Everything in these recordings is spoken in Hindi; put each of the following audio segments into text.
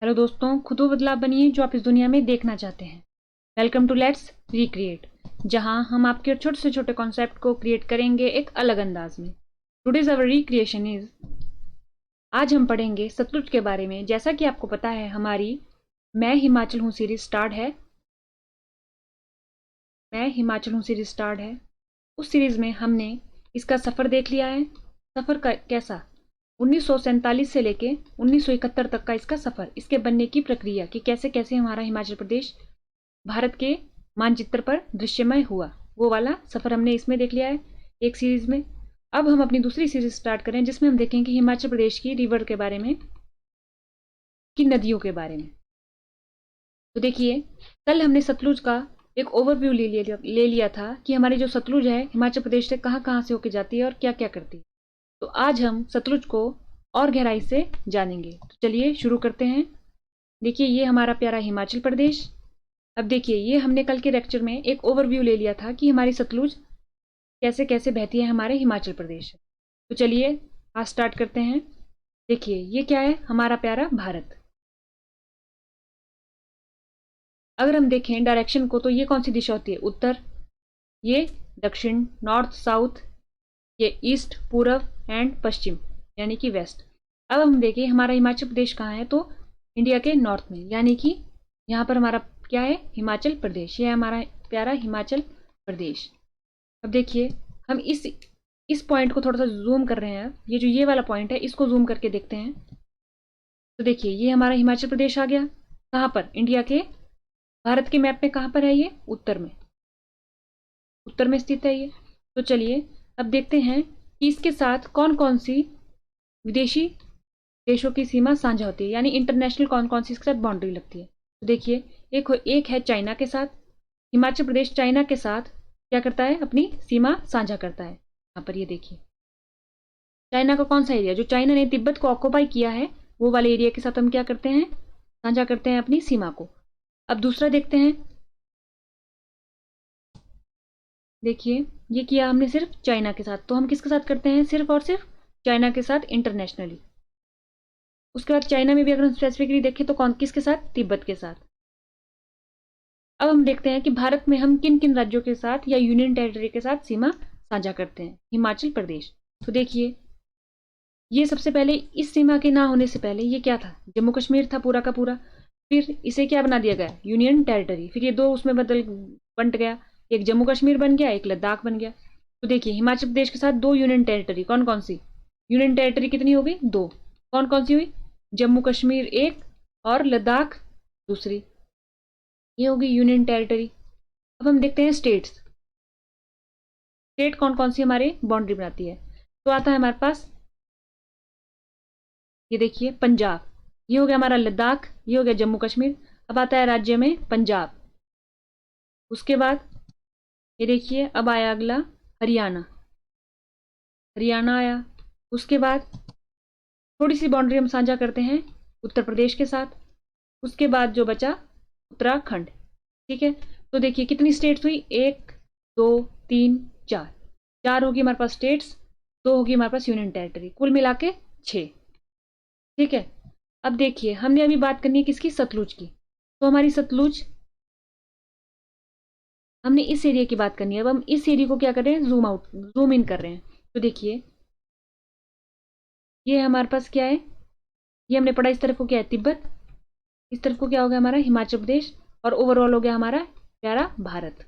हेलो दोस्तों, खुद वो बदलाव बनिए जो आप इस दुनिया में देखना चाहते हैं। वेलकम टू लेट्स रिक्रिएट, जहां हम आपके छोटे से छोटे कॉन्सेप्ट को क्रिएट करेंगे एक अलग अंदाज में। टुडेज अवर रिक्रिएशन इज, आज हम पढ़ेंगे सतलुज के बारे में। जैसा कि आपको पता है, हमारी मैं हिमाचल हूँ सीरीज स्टार्ट है। मैं हिमाचल हूँ सीरीज स्टार्ट है। उस सीरीज में हमने इसका सफ़र देख लिया है। सफ़र का कैसा, 1947 से लेके 1971 तक का इसका सफ़र, इसके बनने की प्रक्रिया कि कैसे कैसे हमारा हिमाचल प्रदेश भारत के मानचित्र पर दृश्यमय हुआ, वो वाला सफ़र हमने इसमें देख लिया है एक सीरीज में। अब हम अपनी दूसरी सीरीज स्टार्ट करें जिसमें हम देखेंगे हिमाचल प्रदेश की रिवर के बारे में, की नदियों के बारे में। तो देखिए, कल हमने सतलुज का एक ओवरव्यू ले लिया था कि हमारी जो सतलुज है हिमाचल प्रदेश से कहाँ कहाँ से होकर जाती है और क्या क्या करती है। तो आज हम सतलुज को और गहराई से जानेंगे। तो चलिए शुरू करते हैं। देखिए, ये हमारा प्यारा हिमाचल प्रदेश। अब देखिए, ये हमने कल के लेक्चर में एक ओवरव्यू ले लिया था कि हमारी सतलुज कैसे कैसे बहती है हमारे हिमाचल प्रदेश। तो चलिए आज स्टार्ट करते हैं। देखिए, ये क्या है, हमारा प्यारा भारत। अगर हम देखें डायरेक्शन को, तो ये कौन सी दिशा होती है, उत्तर, ये दक्षिण, नॉर्थ साउथ, ये ईस्ट पूरब एंड पश्चिम यानी कि वेस्ट। अब हम देखें हमारा हिमाचल प्रदेश कहाँ है, तो इंडिया के नॉर्थ में, यानी कि यहाँ पर हमारा क्या है, हिमाचल प्रदेश। ये है हमारा प्यारा हिमाचल प्रदेश। अब देखिए, हम इस पॉइंट को थोड़ा सा जूम कर रहे हैं। ये जो ये वाला पॉइंट है, इसको जूम करके देखते हैं। तो देखिए, ये हमारा हिमाचल प्रदेश आ गया। कहाँ पर, इंडिया के, भारत के मैप में कहाँ पर है ये, उत्तर में, उत्तर में स्थित है ये। तो चलिए अब देखते हैं कि इसके साथ कौन कौन सी विदेशी देशों की सीमा साझा होती है, यानी इंटरनेशनल कौन कौन सी इसके साथ बाउंड्री लगती है। तो देखिए, एक है चाइना के साथ। हिमाचल प्रदेश चाइना के साथ क्या करता है, अपनी सीमा साझा करता है। यहाँ पर ये देखिए, चाइना का कौन सा एरिया, जो चाइना ने तिब्बत को ऑक्यूपाई किया है, वो वाले एरिया के साथ हम क्या करते हैं, साझा करते हैं अपनी सीमा को। अब दूसरा देखते हैं। देखिए, ये किया हमने सिर्फ चाइना के साथ, तो हम किसके साथ करते हैं, सिर्फ और सिर्फ चाइना के साथ इंटरनेशनली। उसके बाद चाइना में भी अगर हम स्पेसिफिकली देखें तो कौन किसके साथ, तिब्बत के साथ। अब हम देखते हैं कि भारत में हम किन किन राज्यों के साथ या यूनियन टेरिटरी के साथ सीमा साझा करते हैं, हिमाचल प्रदेश। तो देखिए, ये सबसे पहले इस सीमा के ना होने से पहले ये क्या था, जम्मू कश्मीर था पूरा का पूरा। फिर इसे क्या बना दिया गया, यूनियन टेरिटरी। फिर ये दो उसमें बंट गया, एक जम्मू कश्मीर बन गया, एक लद्दाख बन गया। तो देखिए, हिमाचल प्रदेश के साथ दो यूनियन टेरिटरी, कौन कौन सी यूनियन टेरिटरी कितनी हो गई, दो। कौन कौन सी हुई, जम्मू कश्मीर एक और लद्दाख दूसरी, ये होगी यूनियन टेरिटरी। अब हम देखते हैं स्टेट्स। स्टेट कौन कौन सी हमारे बाउंड्री बनाती है। तो आता है हमारे पास, ये देखिए, पंजाब, ये हो गया हमारा लद्दाख, ये हो गया जम्मू कश्मीर। अब आता है राज्य में पंजाब। उसके बाद ये देखिए, अब आया अगला हरियाणा, हरियाणा आया। उसके बाद थोड़ी सी बाउंड्री हम साझा करते हैं उत्तर प्रदेश के साथ। उसके बाद जो बचा, उत्तराखंड। ठीक है, तो देखिए कितनी स्टेट्स हुई, एक, दो, तीन, चार। चार होगी हमारे पास स्टेट्स, दो होगी हमारे पास यूनियन टेरिटरी, कुल मिला के 6। ठीक है, अब देखिए, हमने अभी बात करनी है किसकी, सतलुज की। तो हमारी सतलुज, हमने इस एरिया की बात करनी है। अब हम इस एरिया को क्या कर रहे हैं, जूम इन कर रहे हैं। तो देखिए, ये हमारे पास क्या है, ये हमने पढ़ा, इस तरफ को क्या है, तिब्बत, इस तरफ को क्या हो गया हमारा, हिमाचल प्रदेश, और ओवरऑल हो गया हमारा प्यारा भारत।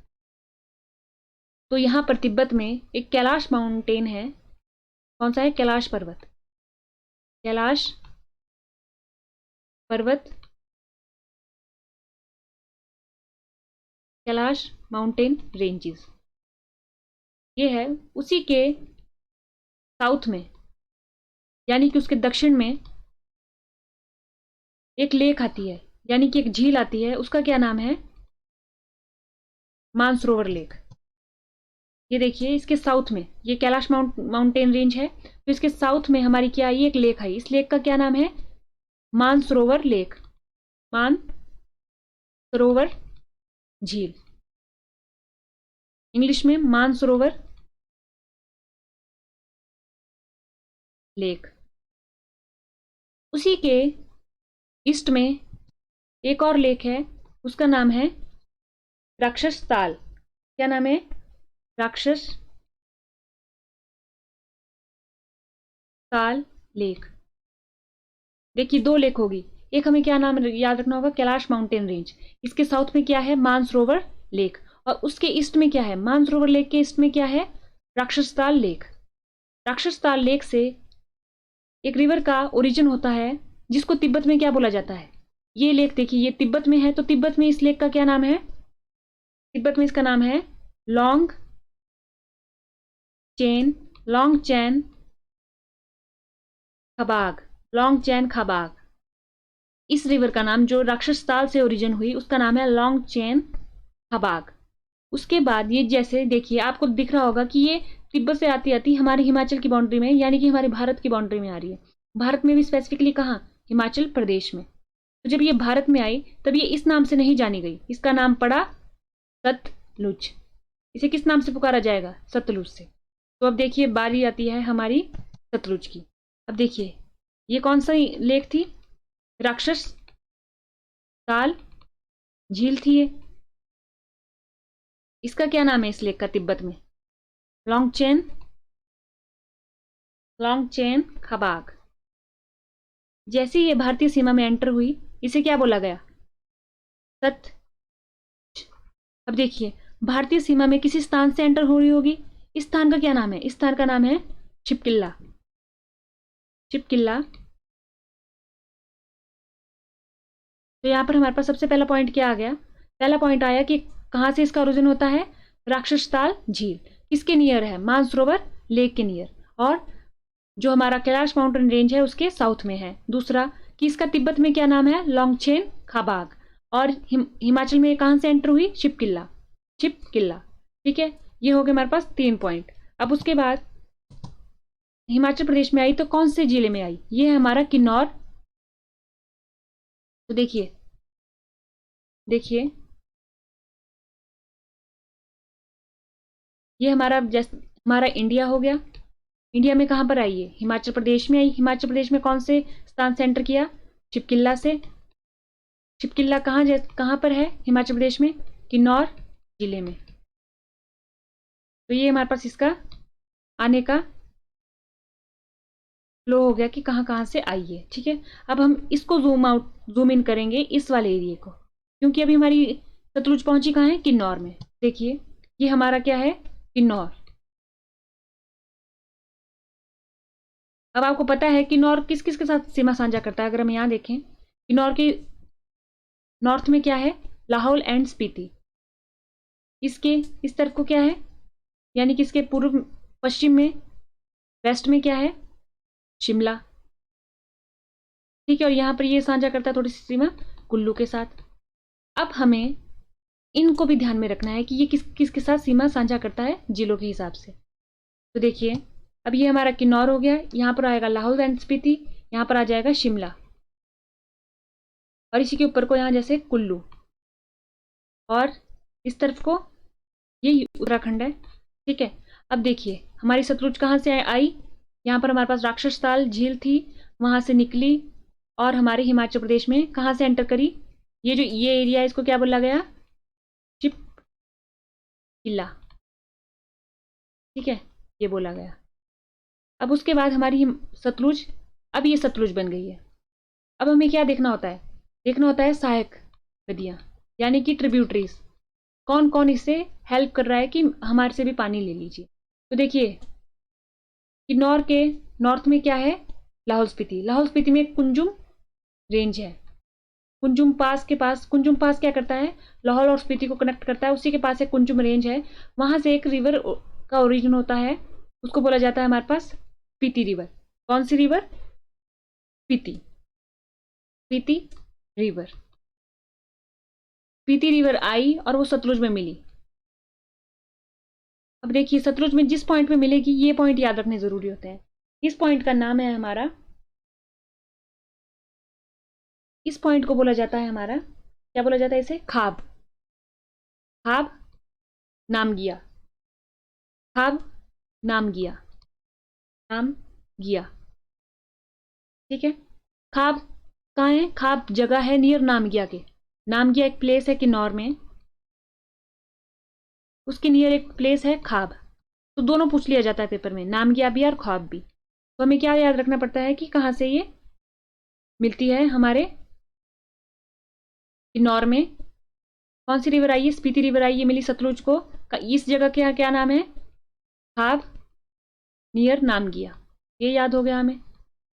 तो यहाँ पर तिब्बत में एक कैलाश माउंटेन है। कौन सा है, कैलाश पर्वत, कैलाश पर्वत, कैलाश माउंटेन रेंजेस। ये है उसी के साउथ में, यानी कि उसके दक्षिण में एक लेक आती है, यानी कि एक झील आती है, उसका क्या नाम है, मानसरोवर लेक। ये देखिए, इसके साउथ में ये कैलाश माउंटेन रेंज है, तो इसके साउथ में हमारी क्या आई, एक लेक आई। इस लेक का क्या नाम है, मानसरोवर लेक, मानसरोवर झील, इंग्लिश में मानसरोवर लेक। उसी के ईस्ट में एक और लेक है, उसका नाम है राक्षस ताल। क्या नाम है? राक्षस ताल लेक। देखिए दो लेक होगी, एक हमें क्या नाम याद रखना होगा, कैलाश माउंटेन रेंज। इसके साउथ में क्या है? मानसरोवर लेक। और उसके ईस्ट में क्या है? मानसरोवर लेक के ईस्ट में क्या है? राक्षसताल लेक। राक्षसताल लेक से एक रिवर का ओरिजिन होता है, जिसको तिब्बत में क्या बोला जाता है? ये लेक देखिए, ये तिब्बत में है, तो तिब्बत में इस लेक का क्या नाम है? तिब्बत में इसका नाम है Langchen, Langchen Khabab, Langchen Khabab. इस रिवर का नाम जो राक्षसताल से ओरिजिन हुई, उसका नाम है लॉन्ग चेन खबाग। उसके बाद ये जैसे देखिए आपको दिख रहा होगा कि ये तिब्बत से आती आती हमारे हिमाचल की बाउंड्री में, यानी कि हमारे भारत की बाउंड्री में आ रही है। भारत में भी स्पेसिफिकली कहाँ? हिमाचल प्रदेश में। तो जब ये भारत में आई तब ये इस नाम से नहीं जानी गई, इसका नाम पड़ा सतलुज। इसे किस नाम से पुकारा जाएगा? सतलुज से। तो अब देखिए बारी आती है हमारी सतलुज की। अब देखिए ये कौन सा लेक थी? राक्षस ताल झील थी ये। इसका क्या नाम है इस लेक का तिब्बत में? Langchen Khabab. जैसे ही ये भारतीय सीमा में एंटर हुई, इसे क्या बोला गया? सत। अब देखिए भारतीय सीमा में किसी स्थान से एंटर हो रही होगी, इस स्थान का क्या नाम है? इस स्थान का नाम है छिपकिल्ला। छिपकिल्ला। तो यहां पर हमारे पास सबसे पहला पॉइंट क्या आ गया? पहला पॉइंट आया कि कहां से इसका ओरिजिन होता है? राक्षसताल झील। किसके नियर है? मानसरोवर लेक के नियर। और जो हमारा कैलाश माउंटेन रेंज है उसके साउथ में है। दूसरा कि इसका तिब्बत में क्या नाम है? लॉन्गचेन खाबाग। और हिमाचल में कहां से एंटर हुई? छिपकिल्ला। छिपकिल्ला। ठीक है, ये हो गए हमारे पास 3 पॉइंट। अब उसके बाद हिमाचल प्रदेश में आई तो कौन से जिले में आई? ये है हमारा किन्नौर। तो देखिए देखिए ये हमारा जैसे हमारा इंडिया हो गया। इंडिया में कहां पर आई है? हिमाचल प्रदेश में आई। हिमाचल प्रदेश में कौन से स्थान से एंटर किया? छिपकिल्ला से। छिपकिल्ला कहां पर है हिमाचल प्रदेश में? किन्नौर जिले में। तो ये हमारे पास इसका आने का फ्लो हो गया कि कहां कहां से आई है। ठीक है, अब हम इसको जूम इन करेंगे इस वाले एरिया को, क्योंकि अभी हमारी सतलुज पहुंची कहां है? किन्नौर में। देखिए ये हमारा क्या है? किन्नौर। अब आपको पता है किन्नौर किस किस के साथ सीमा साझा करता है? अगर हम यहां देखें, किन्नौर के नॉर्थ में क्या है? लाहौल एंड स्पीति। इसके इस तरफ को क्या है? यानी कि इसके पूर्व पश्चिम में, वेस्ट में क्या है? शिमला। ठीक है, और यहां पर ये साझा करता है थोड़ी सी सीमा कुल्लू के साथ। अब हमें इनको भी ध्यान में रखना है कि ये किस किसके साथ सीमा साझा करता है जिलों के हिसाब से। तो देखिए अब ये हमारा किन्नौर हो गया, यहां पर आएगा लाहौल एंड स्पीति, यहां पर आ जाएगा शिमला, और इसी के ऊपर को यहां जैसे कुल्लू, और इस तरफ को ये उत्तराखंड है। ठीक है, अब देखिए हमारी सतलुज कहाँ से आई? यहाँ पर हमारे पास राक्षसताल झील थी, वहां से निकली और हमारे हिमाचल प्रदेश में कहाँ से एंटर करी? ये जो ये एरिया है इसको क्या बोला गया? चिप किला। ठीक है, ये बोला गया। अब उसके बाद हमारी सतलुज, अब ये सतलुज बन गई है। अब हमें क्या देखना होता है? देखना होता है सहायक नदियां, यानी कि ट्रिब्यूटरीज। कौन कौन इससे हेल्प कर रहा है कि हमारे से भी पानी ले लीजिए। तो देखिए किन्नौर के नॉर्थ में क्या है? लाहौल स्पीति। लाहौल स्पीति में कुंजुम रेंज है। कुंजुम पास के पास, कुंजुम पास क्या करता है? लाहौल और स्पीति को कनेक्ट करता है, उसी के पास एक कुंजुम रेंज है। वहां से एक रिवर का ओरिजिन होता है, उसको बोला जाता है हमारे पास स्पीति रिवर। कौन सी river? Spiti. Spiti river. Spiti river आई और वो सतलुज में मिली। अब देखिए सतलुज में जिस पॉइंट में मिलेगी, ये पॉइंट याद रखने जरूरी होते हैं। इस पॉइंट का नाम है हमारा, इस पॉइंट को बोला जाता है हमारा, क्या बोला जाता है इसे? खाब। खाब नाम गिया। खाब नाम गिया। नाम गिया। ठीक है, खाब कहाँ है? खाब जगह है नियर नामगिया के। नामगिया एक प्लेस है किन्नौर में, उसके नियर एक प्लेस है खाब। तो दोनों पूछ लिया जाता है पेपर में, नामगिया भी और ख्वाब भी। तो हमें क्या याद रखना पड़ता है कि कहाँ से ये मिलती है हमारे किन्नौर में। कौन सी रिवर आई है? स्पीति रिवर आई, ये मिली सतलुज को। इस जगह के यहाँ क्या नाम है? खाब नियर नामगिया। ये याद हो गया हमें।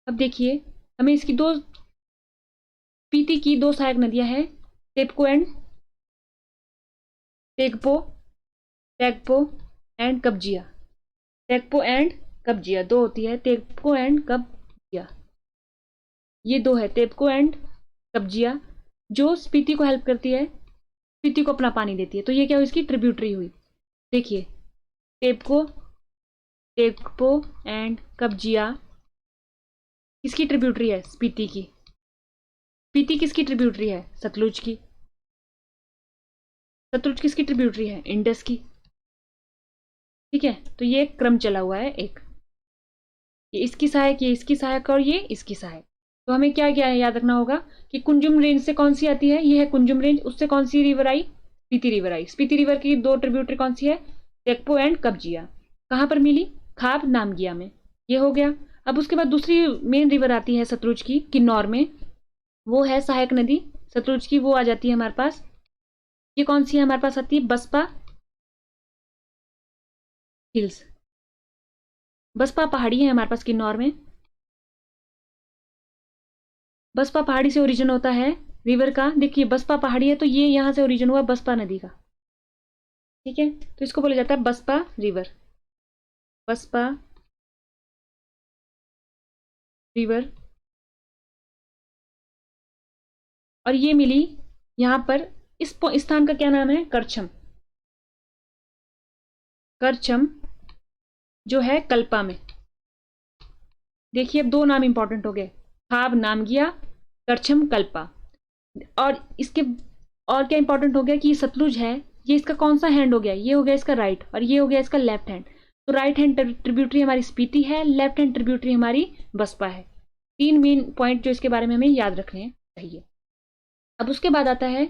अब देखिए, हमें इसकी दो, स्पीति की दो सहायक नदियां हैं, टेपको एंड टेगपो, टेगपो एंड कब्जिया। टेगपो एंड कब्जिया दो होती है, टेगपो एंड कब्जिया, ये दो है, टेपको एंड कब्जिया, जो स्पीति को हेल्प करती है, स्पीति को अपना पानी देती है। तो ये क्या हुई? इसकी ट्रिब्यूटरी हुई। देखिए, टेपको, टेगपो एंड कब्जिया किसकी ट्रिब्यूटरी है? स्पीति की। स्पीति किसकी ट्रिब्यूटरी है? सतलुज की। सतलुज किसकी ट्रिब्यूटरी है? इंडस की। ठीक है, तो ये क्रम चला हुआ है एक, ये इसकी सहायक, ये इसकी सहायक और ये इसकी सहायक। तो हमें क्या क्या याद रखना होगा कि कुंजुम रेंज से कौन सी आती है? ये है कुंजुम रेंज, उससे कौन सी रिवर आई? स्पीति रिवर आई। स्पीति रिवर की दो ट्रिब्यूटरी कौन सी है? टेगपो एंड कब्जिया। कहाँ पर मिली? खाब नामगिया में। ये हो गया। अब उसके बाद दूसरी मेन रिवर आती है सतलुज की किन्नौर में, वो है सहायक नदी सतलुज की, वो आ जाती है हमारे पास। ये कौन सी है हमारे पास आती है? बसपा हिल्स। बसपा पहाड़ी है हमारे पास किन्नौर में। बसपा पहाड़ी से ओरिजिन होता है रिवर का। देखिए, बसपा पहाड़ी है तो ये यहां से ओरिजिन हुआ बसपा नदी का। ठीक है, तो इसको बोला जाता है बसपा रिवर। बसपा रिवर, और ये मिली यहां पर, इस स्थान का क्या नाम है? करछम। करछम जो है कल्पा में। देखिए, अब दो नाम इंपॉर्टेंट हो गए, खाब नामगिया, करछम कल्पा। और इसके और क्या इंपॉर्टेंट हो गया कि ये सतलुज है, ये इसका कौन सा हैंड हो गया? ये हो गया इसका राइट, और ये हो गया इसका लेफ्ट हैंड। तो राइट हैंड ट्रिब्यूटरी हमारी स्पीति है, लेफ्ट हैंड ट्रिब्यूटरी हमारी बसपा है। तीन मेन पॉइंट जो इसके बारे में हमें याद रखने चाहिए। अब उसके बाद आता है,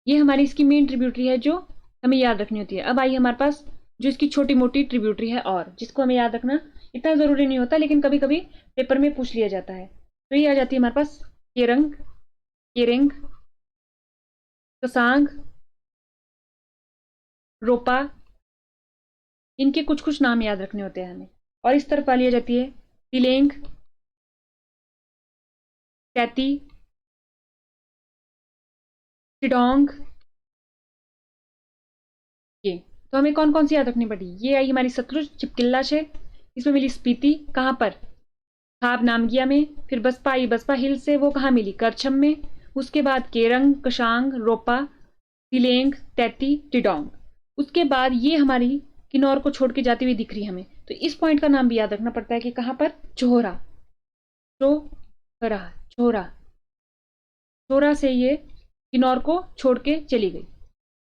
ये हमारी इसकी मेन ट्रिब्यूटरी है जो हमें याद रखनी होती है। अब आई हमारे पास जो इसकी छोटी मोटी ट्रिब्यूटरी है, और जिसको हमें याद रखना इतना जरूरी नहीं होता, लेकिन कभी कभी पेपर में पूछ लिया जाता है। तो ये आ जाती है हमारे पास केरंग, केरेंग, कसांग, रोपा। इनके कुछ कुछ नाम याद रखने होते हैं हमें। और इस तरफ वाली आ जाती है तिलेंग, तैती, टिडोंग। ये तो हमें कौन कौन सी याद रखनी पड़ी? ये आई हमारी सतलुज चिपकिल्ला से, इसमें मिली स्पीति कहाँ पर? खाब नामगिया में। फिर बसपा आई बसपा हिल से, वो कहाँ मिली? करछम में। उसके बाद केरंग, कशांग, रोपा, तिलेंग, तैती, टिडोंग। उसके बाद ये हमारी किन्नौर को छोड़ के जाती हुई दिख रही है हमें, तो इस पॉइंट का नाम भी याद रखना पड़ता है कि कहाँ पर? चोहरा। चोहरा, चोहरा, चोहरा से ये किन्नौर को छोड़ के चली गई।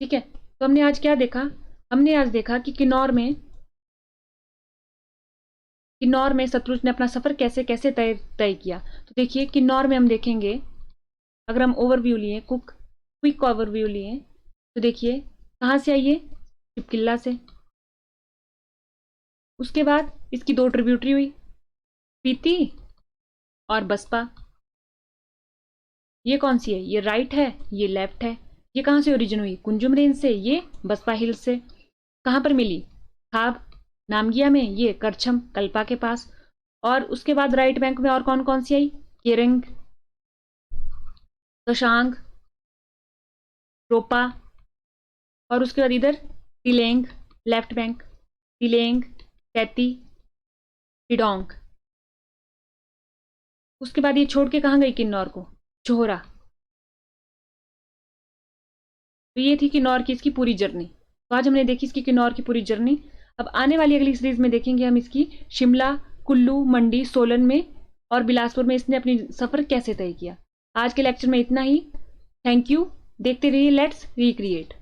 ठीक है, तो हमने आज क्या देखा? हमने आज देखा कि किन्नौर में सतलुज ने अपना सफर कैसे कैसे तय किया। तो देखिए, किन्नौर में हम देखेंगे, अगर हम ओवरव्यू लिए, क्विक ओवरव्यू लिए, तो देखिए कहाँ से आई है? चिपकिल्ला से। उसके बाद इसकी दो ट्रिब्यूटरी हुई, स्पीति और बसपा। ये कौन सी है? ये राइट है, ये लेफ्ट है। ये कहाँ से ओरिजिन हुई? कुंजुम रेंज से, ये बसपा हिल्स से। कहाँ पर मिली? खाब नामगिया में, ये करछम कल्पा के पास। और उसके बाद राइट बैंक में और कौन कौन सी आई? केरंग, कशांग, रोपा, और उसके बाद इधर तिलेंग, लेफ्ट बैंक, तिलेंग, तैती, टिडोंग। उसके बाद ये छोड़ के कहाँ गई किन्नौर को? चोहरा। तो ये थी किन्नौर की इसकी पूरी जर्नी। तो आज हमने देखी इसकी किन्नौर की पूरी जर्नी। अब आने वाली अगली सीरीज में देखेंगे हम इसकी शिमला, कुल्लू, मंडी, सोलन में और बिलासपुर में इसने अपनी सफर कैसे तय किया। आज के लेक्चर में इतना ही। Thank you. देखते रहिए लेट्स रिक्रिएट।